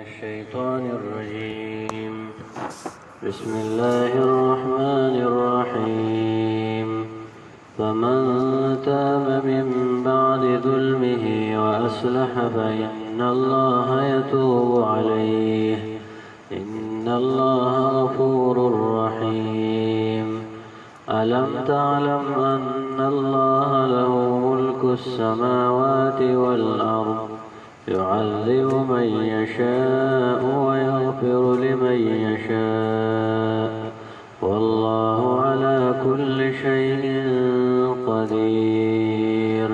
الشيطان الرجيم بسم الله الرحمن الرحيم فمن تاب من بعد ظلمه وأصلح فإن الله يتوب عليه إن الله غفور رحيم ألم تعلم أن الله له ملك السماوات والأرض يعذب من يشاء ويغفر لمن يشاء والله على كل شيء قدير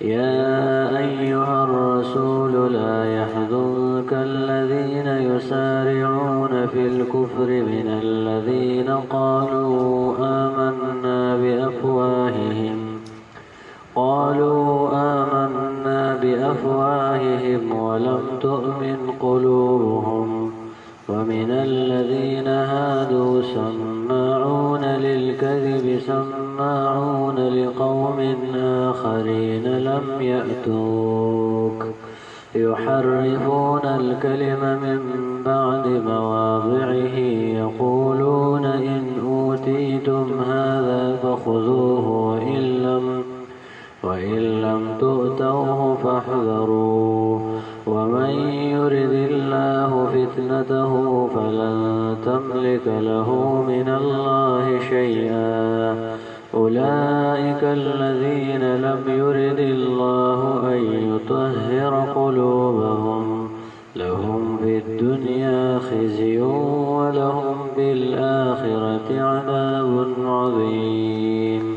يا أيها الرسول لا يحزنك الذين يسارعون في الكفر من الذين قالوا آمنا بأفواههم ولم تؤمن قلوبهم ومن الذين هادوا سماعون للكذب سماعون لقوم آخرين لم يأتوك يحرفون الكلم من بعد مواضعه يقولون إن أوتيتم هذا فخذوه وإن لم تؤتوه فاحذروه ومن يرد الله فتنته فلن تملك له من الله شيئا أولئك الذين لم يرد الله أن يطهر قلوبهم لهم في الدنيا خزي ولهم في الآخرة عذاب عظيم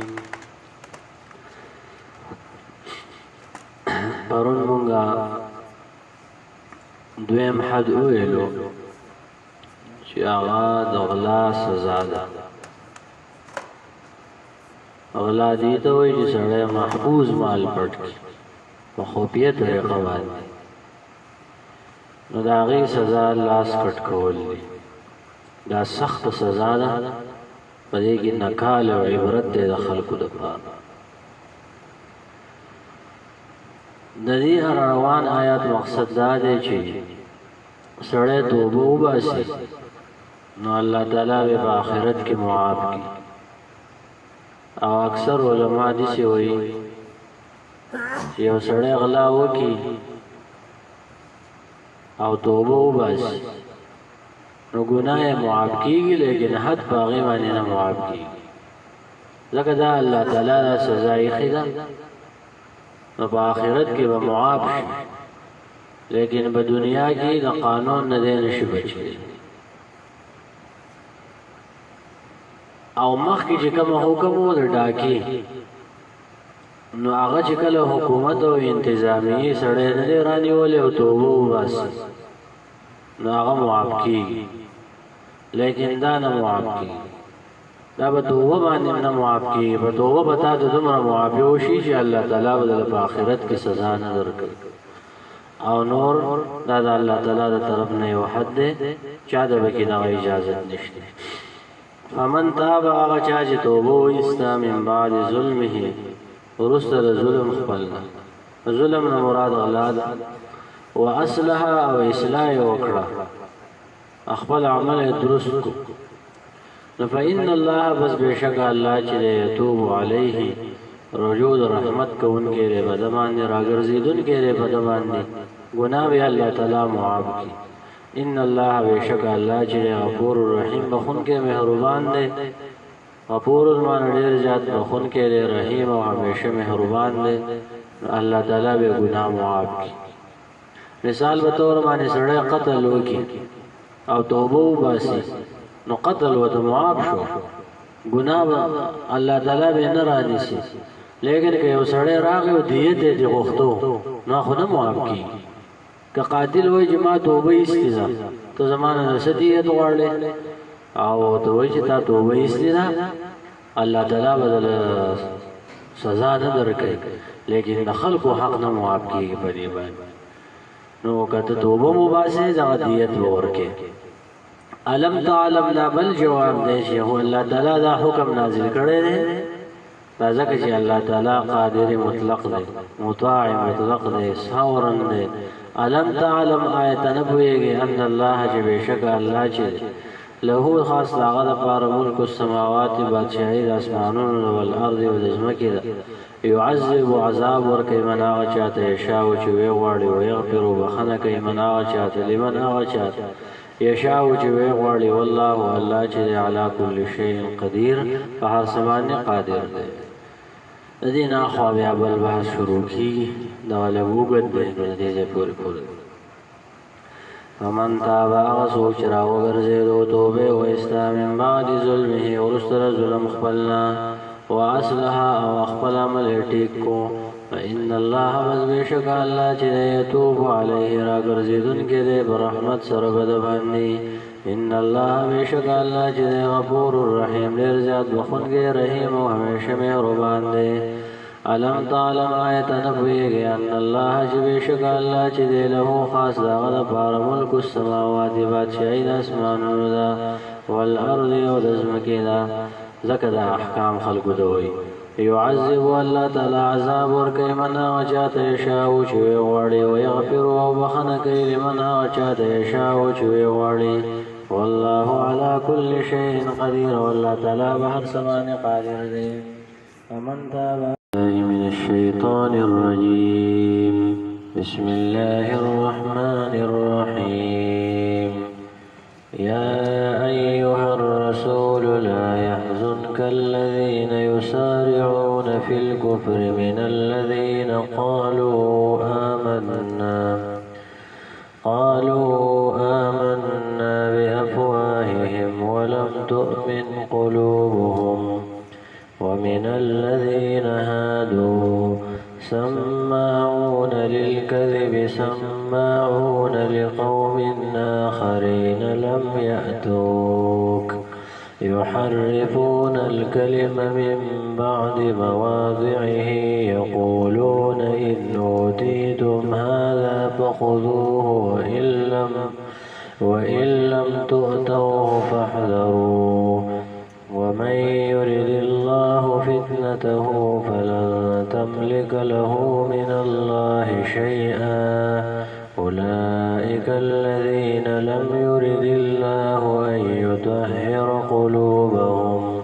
پرون مونږه دویم حد ویلو چې هغه د غلا سزا ده غلا دي ته وایي چې سړی محفوظ مال پټ کړي په خفیه طریقه باندې نو د هغې سزا لاس کټ کول دي دا سخت سزا ده په دې کې نکال او عبرت دی د خلکو دپاره د دې روان آیات مقصد دا دی چې سړی توبه وباسي نو الله تعالی به په آخرت کې معاف کړي او اکثر علما داسې وایي چې یو سړی غلا وکړي او توبه وباسي نو ګناه یې معاف کېږي لیکن حد په هغې باندې نه معاف کېږي ځکه دا الله تعالی دا سزا ایښې ده نو په آخرت کې به معاف شي لیکن په دنیا کې د قانون نه دی نشي بچی او مخکې چې کوم حکم و د ډاکې نو هغه چې کله حکومت او انتظامیې سړی نه دی رانیولی او توبه وباسي نو هغه معاف کېږي لیکن دا نه معاف کېږي دا به توبه باندې نه معاف کېږي په توبه به تا ته دومره معافي وشي چې الله تعالی به درله په آخرت کې سزا نه درکوي او نور دا د الله تعالی د طرف نه یو حد دی چا د به کې دغه اجازت نشته فمن تاب هغه چا چې توبه وایسته من بعد ظلمه وروسته د ظلم خپل نه ظلم نه مراد غلا ده واصلح او اصلاح یې وکړه خپل عمل یې درست کړو نو فإن الله بس بشک الله چې یتوب علیه رجوع رحمت کوونکی دی په ده باندې راګرځېدونکی دی په ده باندې ګناه به الله تعالی معاف کړي ان الله بشک الله چې غفور رحیم بخونکی مهربان دی غفور معنی ډېر زیات بخونکی دی رحیم او همیشه مهربان دی الله تعالی به ګناه معاف کړي مثال به طور باندې سړی قتل وکړي او توبه وباسي نو قتل وته معاف شو ګناه الله تعالی به نه رانیسي لیکن که یو سړی راغی او دیت یې غوښتو نو خو نه معاف کېږي که قاتل وایي چې ما توبه ایستې ده ته زما نه څه دیت غواړې او ته وایي چې تا توبه ایستې ده الله تعالی به دله سزا نه درکوي لیکن د خلکو حق نه معاف کېږي په دې باندې نو که ته توبه وباسې دغه دیت به ورکې علم تعلم دا بل جواب دی چې هو الله تعالی دا حکم نازل کړی دی دا ځکه چې الله تعالی قادر مطلق دی مطاع مطلق دی ثورن دی علم تعلم آیت نبویږي ان الله چې بشک الله چې له خاص داغه د پاره ملک السماوات بادشاہي د اسمانونو او الارض او د ځمکې ده يعذب عذاب ورکي من هغه چاته یشاء چې وی غواړي او يغفر وبخنه کوي من هغه چاته لمن هغه چاته یشاء چې وی غواړي والله الله چې علی کل شیء قدیر په هر څه باندې قادر دی دین اخو بیا بل بحث شروع کی دا له وګد دې پورې ومن تاب سوچ راو ګرځېدو توبه او اسلام من بعد ظلمه ورستر ظلم خپلنا واصلح او خپل عمل ټیک کو فإن الله بشک الله چې يتوب عليه را ګرځېدون کې دې برحمت سره بد باندې ان الله بشک الله چې غفور الرحیم ډېر زیات بخښونکی رحیم او همیشه مهربان دی علم تعلم آیت نبویږي ان الله چې بشک الله چې له خاص دغه لپاره ملک السماوات بادشاہي د اسمانونو ده والارض او د ځمکې ده ځکه د احکام خلقو دوی يعذب الله تعالی عذاب ورکوي من هغه چاته یشاء چې غواړي او يغفر او بخنه کوي لمن هغه چاته یشاء چې غواړي والله على كل شيء قدير والله تعالی به هر څه باندې قادر دی ومن تاب من الشيطان الرجيم بسم الله الرحمن الرحيم يا أيها الرسول لا يحزنك الذين يسارعون في الكفر من الذين قالوا آمنا بأفواههم ولم تؤمن قلوبهم ومن الذين هادوا سماعون للكذب سماعون لقوم آخرين لم يأتوك يحرفون الكلم من بعد مواضعه يقولون إن أوتيتم هذا فخذوه وإن لم تؤتوه فاحذروه ومن يرد الله فتنته فلن تملك له من الله شيئا أولئك الذين لم يرد الله أن يطهر قلوبهم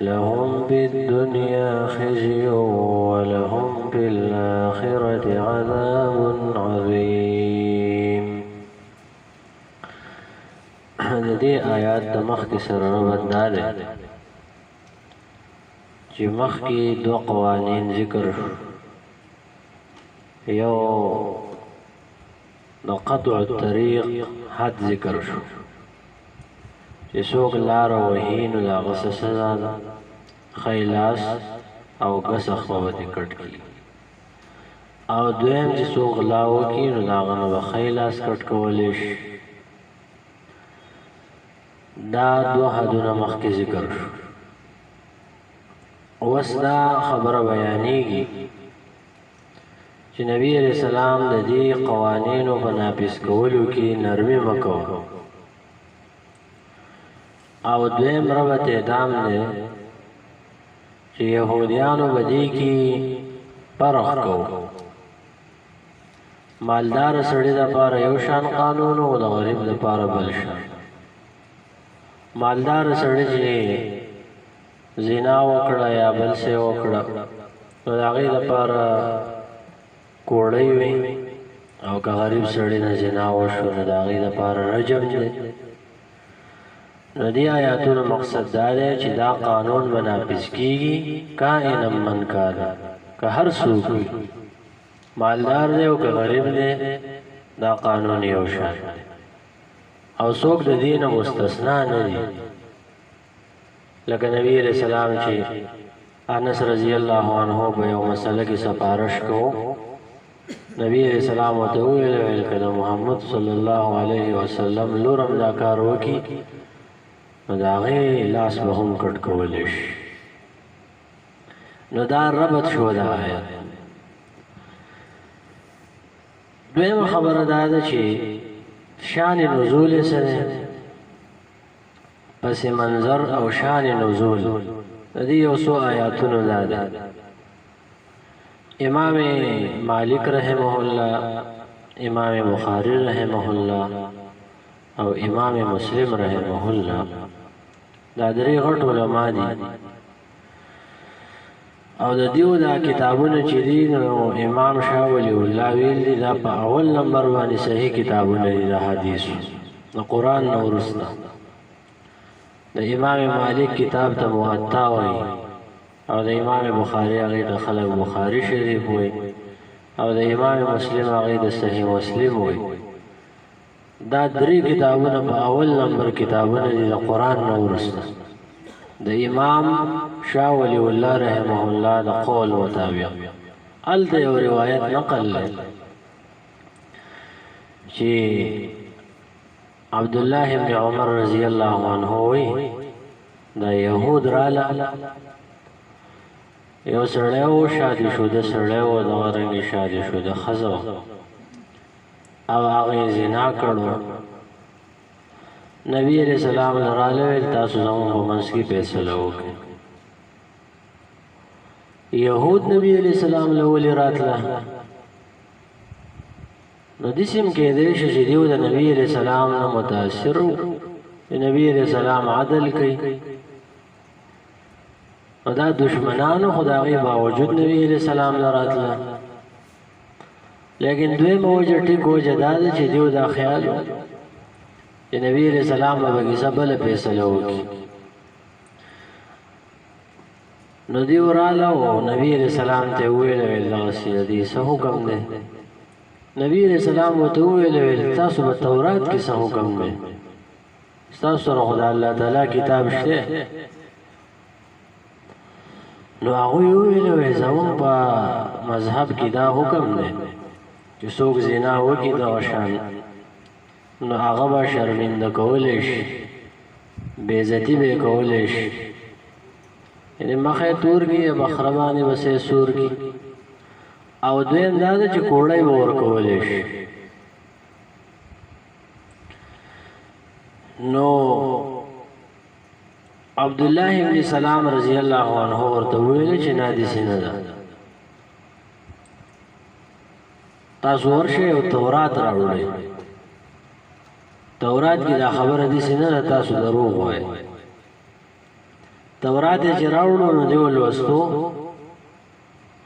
لهم في الدنيا خزي ولهم في الآخرة عذاب عظيم دې آیات د مخکې سره ربط داده چې مخکې دوه قوانین ذکر شو یو د قطع الطريق حد ذکر شو چې څوک لار وهي نو د هغه سزا ده خیلاس او غسخ به کټ کړي او دویم چې څوک غلا وکړي نو د هغه نه به خیلاس کټ کولی شي دا دو حدونه مخکې ذکر شو اوس دا خبره بیانېږي چې نبی علیہ السلام د دې قوانینو په نافذ کولو کې نرمي وکړه او دویم ربط اعدام دی چې يهوديانو بدی کې فرق کو مالدار سړي لپاره یو شان قانون او د غریب لپاره بل شان مالدار سړی چې زنا وکړه یا بل څه وکړه نو د هغې لپاره کوړی وي او که غریب سړی نه زنا وشو نو د هغې لپاره رجم دی نو دې آیاتونو مقصد دا دی چې دا قانون به نافظ کېږي کائنا من کان که هر څوک وي مالدار دی او که غریب دی دا قانون یو شان دی او څوک د دې نه مستثنا نه دي لکه نبی علیہ السلام چې انس رضی الله عنه په یو مسله کې سفارش کو نبی علیہ السلام ته ویل کړه محمد صلی الله علیه وسلم لورم دا کار وکي نو دا غي لاس به هم کټ کولې شي نو دا ربط شو دا آیت دویم خبره دا ده چې شان نزول سره پس منظر او شان نزول دې یو څو آیاتونو ده امام مالک رحمه الله امام بخاری رحمه الله او امام مسلم رحمه الله دا درې غټ علما دي او د دیو دا کتابونه چې دي نو امام شاه ولی الله ویل دي دا په اول نمبر باندې صحیح کتابونه دي د حدیث د قران نو ورسته د امام مالک کتاب ته موطا وایي او د امام بخاری هغه د خلق بخاری شریف وایي او د امام مسلم هغه د صحیح مسلم وایي دا درې کتابونه په اول نمبر کتابونه دي د قران نو ورسته د امام شاه ولی الله رحمه الله د قول مطابق الته یو روایت نقل لري چې عبد الله ابن عمر رضی الله عنه وی دا يهود رااله یو سړی و شادي شو د سړی و د غرنګي شادي شو د خزو او هغه زنا کړو نبی علیہ السلام لراله تاسو زموږ په منځ کې فیصله وکړئ يهود نبی علیہ السلام له ولي راتله نو د سیم کې دې چې دیو د نبی علیہ السلام نه متاثر نبی علیہ السلام عدل کوي او دا دشمنانو خدای باوجود نبی علیہ السلام لراتله لیکن دوی موجه ټیک وجه دا چې دیو دا خیال چې نبی علیہ السلام به سبل فیصله وکړي نو دی وراله او نبی علیہ السلام ته ویل دا سیدی څه حکم دی نبی علیہ السلام ته ویل تاسو په تورات کې څه حکم دی تاسو سره خدای الله تعالی کتاب شته نو هغه ویل زموږ په مذهب کې دا حکم دی چې څوک زنا وکړي دا شان نو هغه به شرمنده کولی شي بے عزتی به کولی شي یعنی مخه تور کی بخربانی بسې سور کی او دویم دا چې کوړی ور کولی شي نو عبد الله ابن سلام رضی الله عنه ورته ویل چې نادي سینه ده تاسو ورشه او تورات راوړئ تورات کې دا خبره دي سینه تاسو دروغ وای تورات چې راوړو نو دی ولوستو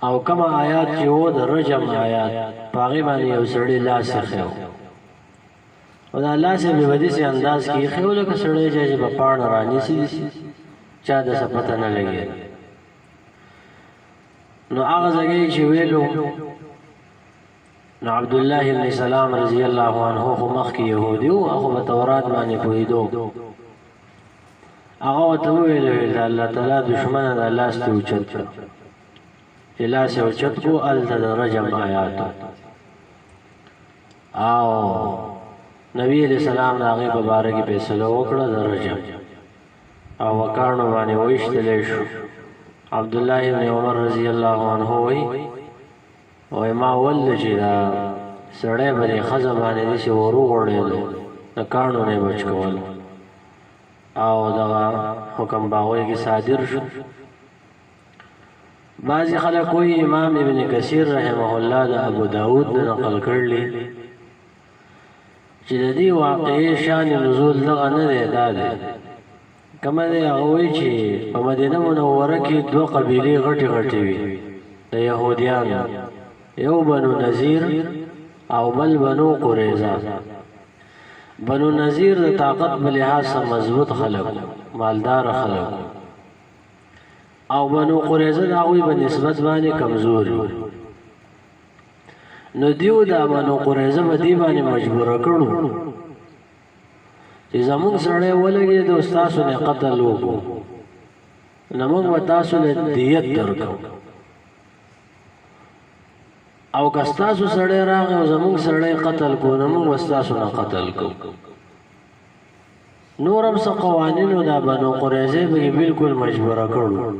او کوم آیات چې و د رجم آیات پاغي باندې یو سړی لاس خو او دا لاس په ودی سي انداز کې خو له سړی چې په پاڼ رانی سي چا د سپته نه لګي نو هغه ځای چې ویلو نو عبد الله ابن سلام رضی الله عنه خو مخ کې يهودي او هغه په تورات باندې پوهیدو هغه ته ویل الله تعالی دشمن د الله ست اوچت چې لاس اوچت کو ال د رجم آیات او نبی علیہ السلام هغه په باره کې فیصله وکړه د رجم او وکړنو باندې وښتل شو عبد الله ابن عمر رضی الله عنه وی او ما ول چې دا سړی باندې خزمانه دي چې ورو وړل د کانو نه بچ کول او دا حکم باوی کې صادر شو بعضی خلک کوئی امام ابن کثیر رحمه الله د ابو داود نه نقل کړلی چې د دې واقعي شان نزول دغه نه دی داده کما دی هغه چې په مدینه منوره کې دوه قبیلې غټي غټي وي د يهوديانو یو بنو نذیر او بل بنو قریظه بنو نذیر د طاقت په لحاظ سره مضبوط خلک مالدار خلک او بنو قریظه د هغوی په نسبت باندې کمزور نو دیو دا بنو قریظه په دې باندې مجبور کړو چې زموږ سره ولګي د استادو نه قتل وکړو نو موږ تاسو له دیت درکو او کستاسو سړی راغی او زموږ سړی قتل کو نو موږ وستاسو نه قتل کو نورم څه قوانینو دا بنو قریظه به بالکل مجبور کړو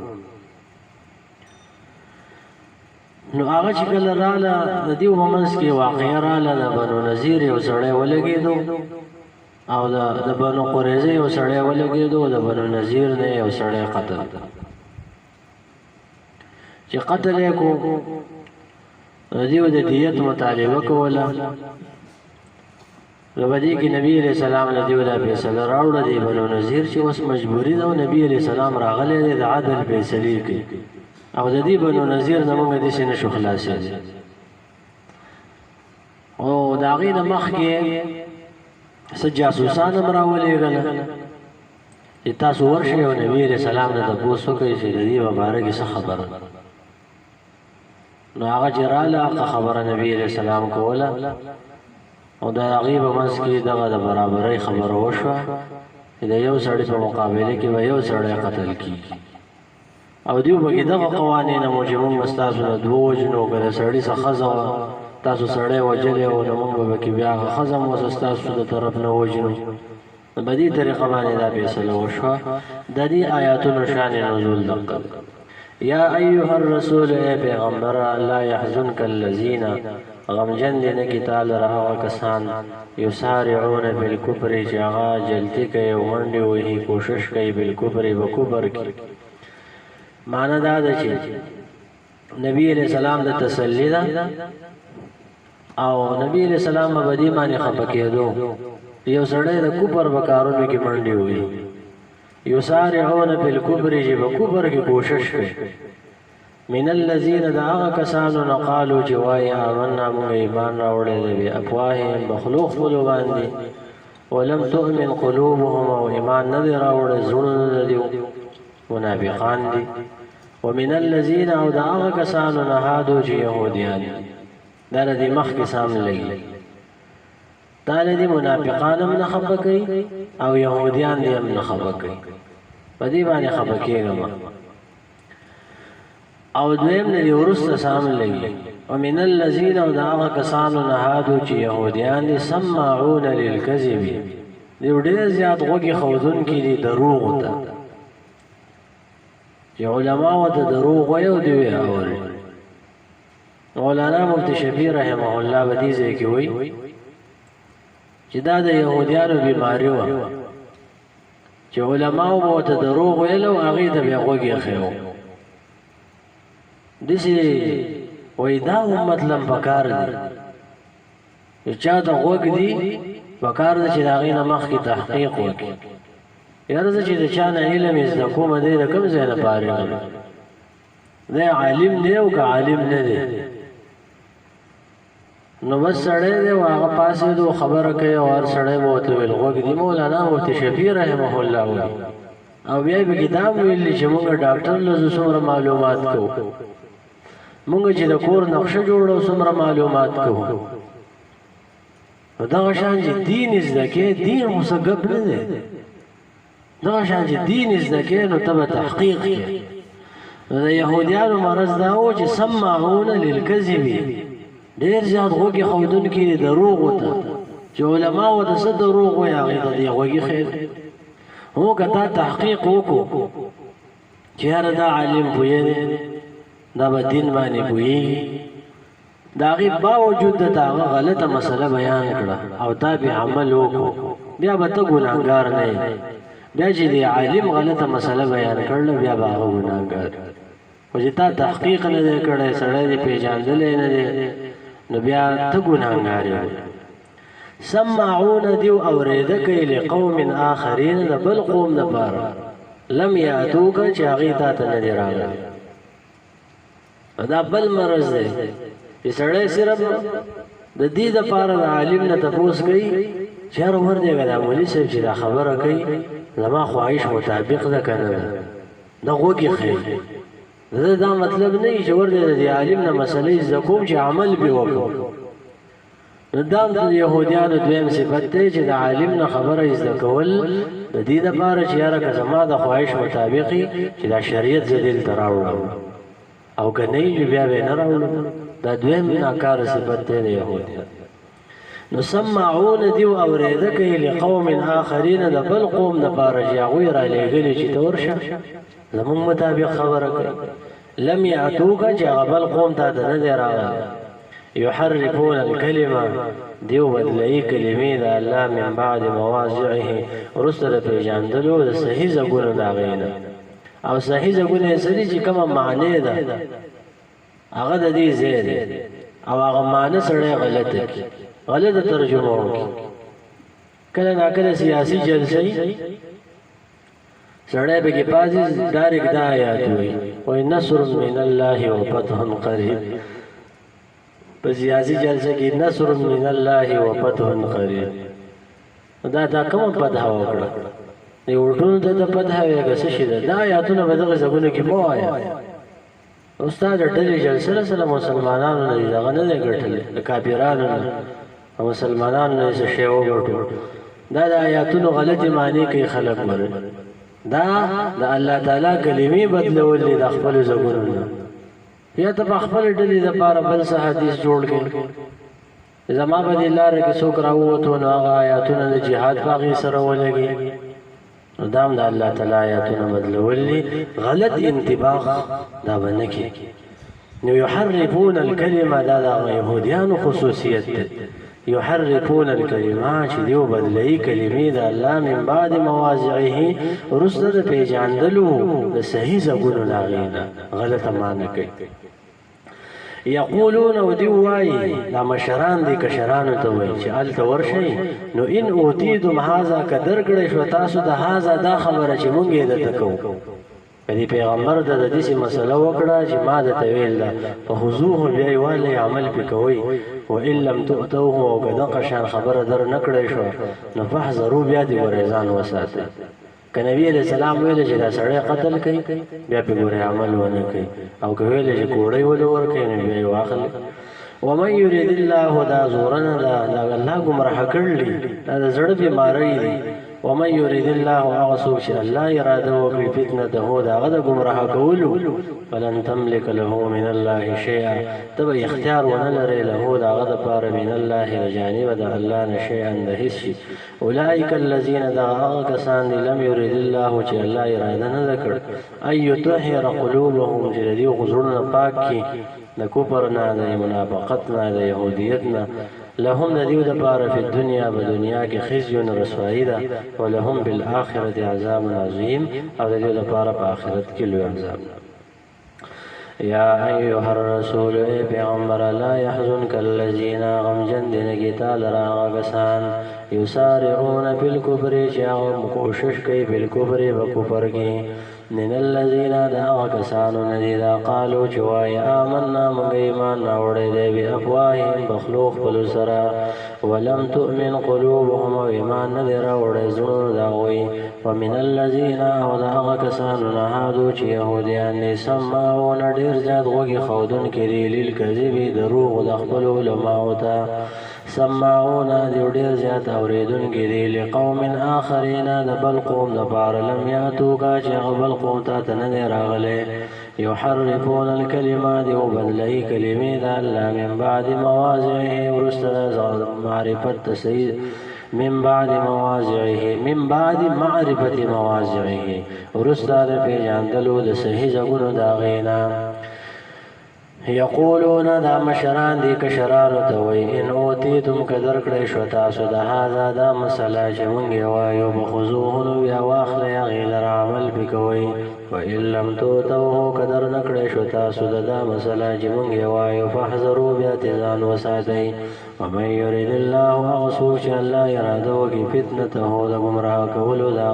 نو هغه چې کله رااله د دې ومنس کې واقعي رااله د بنو نذیر یو سړی ولګېدو او د بنو قریظه یو سړی ولګېدو د بنو نذیر نه یو سړی قتل چې قتل یې کو دیو د دیت مطالبه کوله نو بدی کې نبی علیہ السلام له دیو د فیصله راوړه دی بنو نذیر چې اوس مجبوری ده نبی علیہ السلام راغلی دی د عدل فیصله کوي او د دې بنو نذیر زمونږ د سینې شو خلاصې او د هغې نه مخکې څه جاسوسان هم راولېږل چې تاسو ورشئ او نبي علیہ السلام نه تپوس وکړئ چې د دې په باره کې څه خبره نو هغه چې راله هغه خبره نبي علیہ السلام کوله او د هغې په منځ کې دغه د برابرۍ خبره وشوه چې د یو سړي په مقابله کې به یو سړی قتل کېږي او دیو به دغه قوانین مو چې موږ به ستاسو نه دوه وژنو که د سړي څه ښځه وه تاسو سړی وجلی او نو موږ به پکې بیا هغه ښځه مو ستاسو د طرف نه وژنو په دې طریقه باندې دا فیصله وشوه د دې آیاتونو شان نزول دقه یا ایها الرسول ای پیغمبر لا يحزنك الذين غمجن دې نه کې تعالی هغه کسان یسارعون بالکفر چې هغه جلدی کوي او منډې وهي کوشش کوي بالکفر وکفر کې معنی دا ده چې نبی علیہ السلام د تسلی ده او نبی علیہ السلام په دې باندې خپه کېدو یو سړی د کفر په کارونو کې منډې وهي یسارعون بالکفر چې په کفر کې کوشش کوي من الذين دعا کسانو قالوا چې وایي آمنا موږ ایمان راوړی دی بافواههم بخلوق خپلو باندې ولم تؤمن قلوبهم او ایمان نه دی راوړی زړونه د دیو منافقان دي ومن الذين او دعا کسانو هادو چې یهودیان دا د مخکې سامنے لګي دا د منافقان هم نه خفه کوي او یهودیان دې هم نه خفه کوي په دې باندې خفه کېږم او دویم نه ورسته سامنے لګي ومن الذين او دعا کسانو هادو چې یهودیان دي سماعون للكذب دی ډېر زیات غوږی خودون کې دي دروغ ته چې علماء ته دروغ وایو دی اوري مولانا مفتی شفیع رحمه الله بدی ځای کې وایي چې دا د يهوديانو بیماری و چې علماء وو ته دروغ ویلو هغه ته بیا غوږی خېو دسی وای دا مطلب پکار دی چا ته غوږ دی پکار دی چې هغه نه مخ کې تحقیق وکړي یاره چې د چا نه علم زده کوم دی د کوم ځای نه فارغ دی عالم دی او که عالم نه دی نو بس سړی دی او هغه پاسې دو خبره کوي او هر سړی به ورته ویل غوږ دی مولانا مفتی شفیع رحمه الله وایي او بیا به کتاب ویلی چې موږ ډاکټر له څومره معلومات کوو موږ چې د کور نقشه جوړو څومره معلومات کوو دغه شان چې دین زده کې دین مسګب نه دی دغه شان چې دین زده کې نو تبه تحقیق کې د يهوديانو مرز دا و چې سمعون للكذب ډېر زیات غوږی خودون کې دروغ وته چې علما و د څه دروغ وایي هغه د غوږی خیر هو کدا تحقیق وکړو چې هر دا عالم پوهه دا به دین باندې پوهیږي د هغې باوجود د هغه غلطه مسله بیان کړه او تا به عمل وکړو بیا به ته ګناهګار نه یې بیا چې د عالم غلطه مسله بیان کړله بیا به هغه ګناهګار خو چې تا تحقیق نه دی کړی سړی دې پېژندلی نه دی نو بیا ته ګناهګار یې سمعون دیو اورېده کوي لقوم آخرین د بل قوم دپاره لم یاتوک چې هغې تا ته نه دی راغلی دا بل مرض دی چې سړی صرف د دې دپاره د عالم نه تپوس کوي چې هر ورځې دا مولي صاحب چې دا خبره کوي زما خواهش مطابق ده که نه ده دا غوږې ښیي دا مطلب نه وي چې ورځې د دې عالم نه مسلې زده کوم چې عمل پرې وکړو نو دا د یهودیانو دویم صفت دی چې د عالم نه خبره زده کول د دې دپاره چې یاره که زما د خواهش مطابق چې دا شریعت زه دلته راوړم او که نه وي بیا به نه راوړم دا دویم ناکاره صفت دی د یهودیانو نو سمعون دیو اورېده کوي لقوم آخرین د بل قوم دپاره چې هغوی رالېږلي چې ته ورشه زمونږ مطابق خبره کوي لم یعتوکه چې هغه بل قوم ته ته نه دی راغلی یحرفون الکلمه دیو بدلوي کلمې د الله من بعد مواضعه وروسته د پېژندلو د صحیح ځګونو د هغې نه او صحیح ځګونه یې څه دي چې کومه معنی ده هغه د دې ځای دی او هغه معنی سره غلطه ترجمه وکړي کله ناکله سیاسي جلسه سړی به کې پازي ډایرک دا آیات وي نصر من الله وفتح قریب په سیاسي جلسه کې نصر من الله وفتح قریب دا کوم فتح وکړه یو ټول د فتح یې څه شي دا آیاتونه به دغه ځګونه کې مو آیا استاد ډلې جلسه سره مسلمانانو نه دغه نه ګټل د کافرانو او مسلمانانو نه څه شی وګټو دا د آیاتونو غلطي معنی کوي خلک مر دا د الله تعالی کلمې بدلول دي د خپل زګونو یا ته خپل ډلې د پاره بل څه حدیث جوړ کړي زما به الله رکه څوک راووتو نو هغه آیاتونه د جهاد باغی سره ولګي نو دام د الله تعالی آیاتونه بدلول دي غلط انطباق دا بنکي نو يحرفون الكلمه دا د يهوديان خصوصیت ده يحرفون الكلمات چې دیو بدلئی کلمې د الله من بعد مواضعه ورسره پیژاندلو د صحیح زګونو لاغینا غلطه معنی کوي یقولون ودی وای دا مشران دي کشرانو ته وای چې ال تورشي نو ان اوتیدم هاذا کدر کړي شو تاسو د هاذا دا خبره چې مونږ یې د تکو کدی پیغمبر د دې مسله وکړه چې ما د تویل په حضور بیا والي عمل پکوي و ان لم تؤتوه او کدا قشان خبره در نکړې شو نو فحذروا بیا دې ورزان وساته کنبی علیہ السلام ویل چې دا سړی قتل کوي بیا په ګوره عمل ونه کوي او که ویل چې کوړی ولور کوي نو بیا واخل ومن يريد الله دا زورنا دا الله گمراه کړلی دا زړه بیماری دی ومن يريد الله اغسوك الله اراده وکړي فتنه ده دا غد گمراه کولو فلن تملك له من الله شيئا تبا اختیار ونلري له دا غد پار من الله جانب ده الله نشيئا ده هیڅ اولئک الذين دعوا کسان لم يريد الله چې الله اراده نه وکړ اي يطهر قلوبهم جلدي غزرنا پاکي د کفر نه د منافقت نه د يهوديت نه لهم ندیو د پاره په دنیا په دنیا کې خزي او رسوایی ده ولهم بالآخرة عذاب عظیم او د دې لپاره په آخرت کې لوی عذاب یا ایها الرسول ای پیغمبر لا يحزنك الذين غمجن دینګی تعالی راغسان یسارعون بالکفر چې کوشش کوي بالکفر وکفر کې من الذين دعوا كسانو ندیدا قالو چوای آمنا مونږ ایمان راوړې دی بی افواههم بخلوق بل سرا ولم تؤمن قلوبهم ایمان نه راوړې زړه دا وای ومن الذين دعوا كسانو هادو چې يهوديان سماون ډیر زیات وګي خودن کې لیل کذب دروغ د خپل علماء ته سماعون دی ډیر زیات اوریدونکي دي لقوم آخرین د بل قوم د بار لم یاتو کا چې بل قوم ته نه راغله يحرفون الكلمات وبدلئی کلمې د الله من بعد مواضعه ورسره معرفت تسید من بعد معرفت مواضعه ورسره پیژاندلو د صحیح ځګونو دا غینا یقولون دا مشران دی کشران ته وای ان اوتیتم کدر کړی شو تاسو د هاذا دا مسله چې مونږ وایو بخذوه بیا واخلې غیر عمل بکوي وان لم توتوه کدر نکړی شو تاسو دا مسله چې مونږ وایو فاحذروا بیا تزان وساتئ ومن يريد الله اغسوش الله اراده وکي فتنته د گمراه کولو دا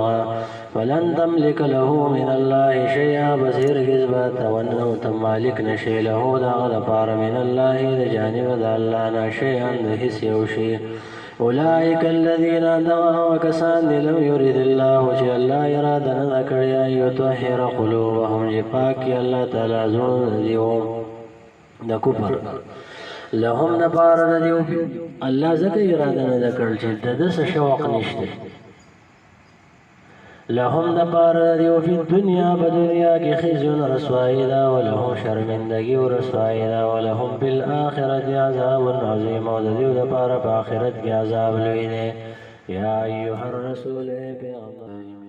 فلن تملك له من الله شيئا بصير غزبات ونو تمالك نشي له دا غفار من الله د جانب د الله نشيئا هيڅ یو شي اولئك الذين دعوا كسان لم يريد الله چې الله اراده نه کړی يطهر قلوبهم جپاک الله تعالی زون دیو د کفر لهم نبار دیو الله زکه اراده نه کړل چې د شوق نشته لهم نبار دیو په دنیا کې خزي رسوایی دا ولهم شرمندگی او رسوایی دا ولهم بالآخرة عذاب عظیم او دیو د پاره په آخرت کې عذاب لوی دی یا ایها الرسول پیغمبر